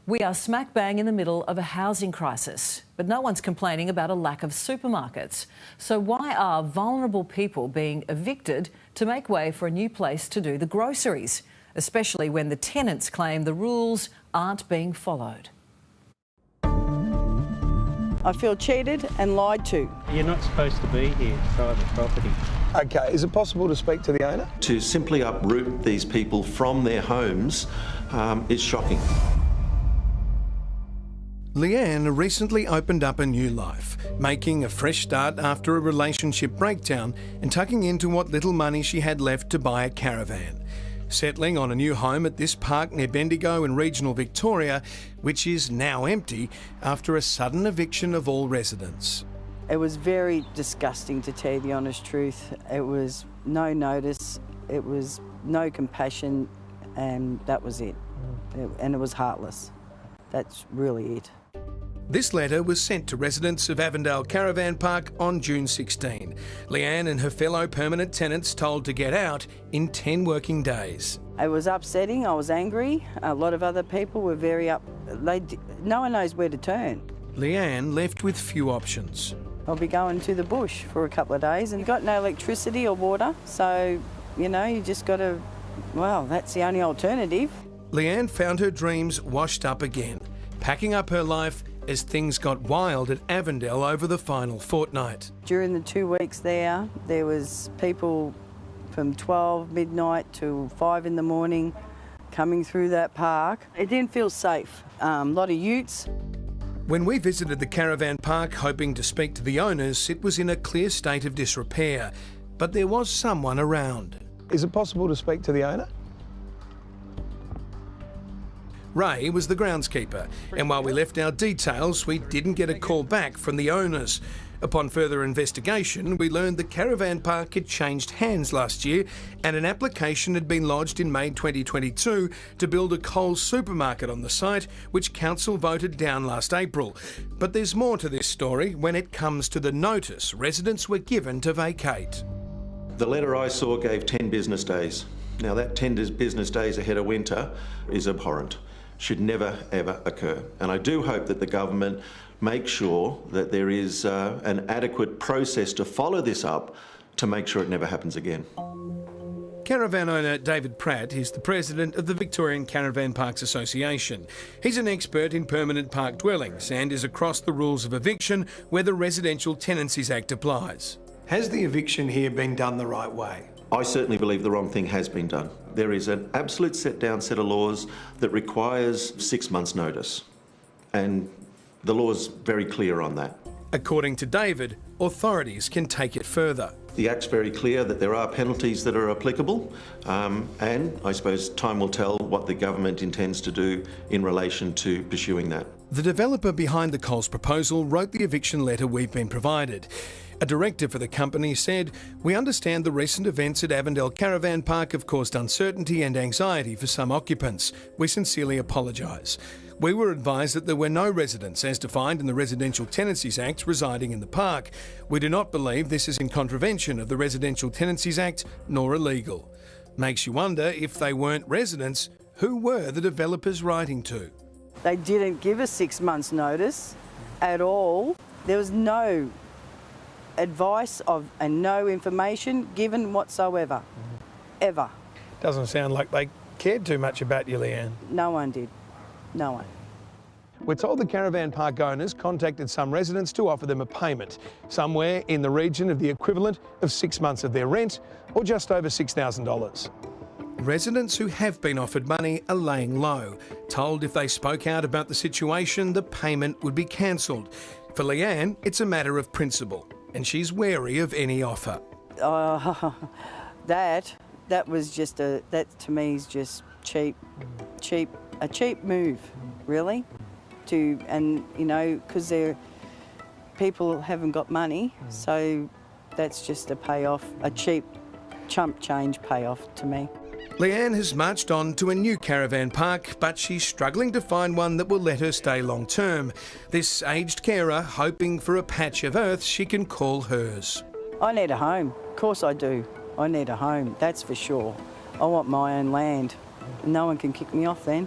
We are smack bang in the middle of a housing crisis, but no one's complaining about a lack of supermarkets. So why are vulnerable people being evicted to make way for a new place to do the groceries, especially when the tenants claim the rules aren't being followed? I feel cheated and lied to. You're not supposed to be here, private property. Okay, is it possible to speak to the owner? To simply uproot these people from their homes is shocking. Leanne recently opened up a new life, making a fresh start after a relationship breakdown and tucking into what little money she had left to buy a caravan. Settling on a new home at this park near Bendigo in regional Victoria, which is now empty after a sudden eviction of all residents. It was very disgusting, to tell you the honest truth. It was no notice, it was no compassion, and that was it. And it was heartless. That's really it. This letter was sent to residents of Avondale Caravan Park on June 16. Leanne and her fellow permanent tenants told to get out in 10 working days. It was upsetting, I was angry. A lot of other people were very no one knows where to turn. Leanne left with few options. I'll be going to the bush for a couple of days and got no electricity or water, so, you know, you just got to, well, that's the only alternative. Leanne found her dreams washed up again, packing up her life as things got wild at Avondale over the final fortnight. During the 2 weeks there was people from 12 midnight to 5 in the morning coming through that park. It didn't feel safe. A lot of utes. When we visited the caravan park hoping to speak to the owners, it was in a clear state of disrepair, but there was someone around. Is it possible to speak to the owner? Ray was the groundskeeper, and while we left our details, we didn't get a call back from the owners. Upon further investigation, we learned the caravan park had changed hands last year and an application had been lodged in May 2022 to build a Coles supermarket on the site, which council voted down last April. But there's more to this story when it comes to the notice residents were given to vacate. The letter I saw gave 10 business days. Now that 10 business days ahead of winter is abhorrent. Should never ever occur. And I do hope that the government makes sure that there is an adequate process to follow this up to make sure it never happens again. Caravan owner David Pratt is the president of the Victorian Caravan Parks Association. He's an expert in permanent park dwellings and is across the rules of eviction where the Residential Tenancies Act applies. Has the eviction here been done the right way? I certainly believe the wrong thing has been done. There is an absolute set of laws that requires 6 months' notice, and the law's very clear on that. According to David, authorities can take it further. The Act's very clear that there are penalties that are applicable, and I suppose time will tell what the government intends to do in relation to pursuing that. The developer behind the Coles proposal wrote the eviction letter we've been provided. A director for the company said, "We understand the recent events at Avondale Caravan Park have caused uncertainty and anxiety for some occupants. We sincerely apologise. We were advised that there were no residents, as defined in the Residential Tenancies Act, residing in the park. We do not believe this is in contravention of the Residential Tenancies Act, nor illegal." Makes you wonder, if they weren't residents, who were the developers writing to? They didn't give us 6 months' notice at all. There was no advice and no information given whatsoever, ever. Doesn't sound like they cared too much about you, Leanne. No one did, no one. We're told the caravan park owners contacted some residents to offer them a payment, somewhere in the region of the equivalent of 6 months of their rent, or just over $6,000. Residents who have been offered money are laying low, told if they spoke out about the situation, the payment would be cancelled. For Leanne, it's a matter of principle, and she's wary of any offer. That was just that to me is just a cheap move, really. And you know, because people haven't got money, so that's just a payoff, a cheap chump change payoff to me. Leanne has marched on to a new caravan park, but she's struggling to find one that will let her stay long term. This aged carer hoping for a patch of earth she can call hers. I need a home. Of course I do. I need a home, that's for sure. I want my own land. No one can kick me off then.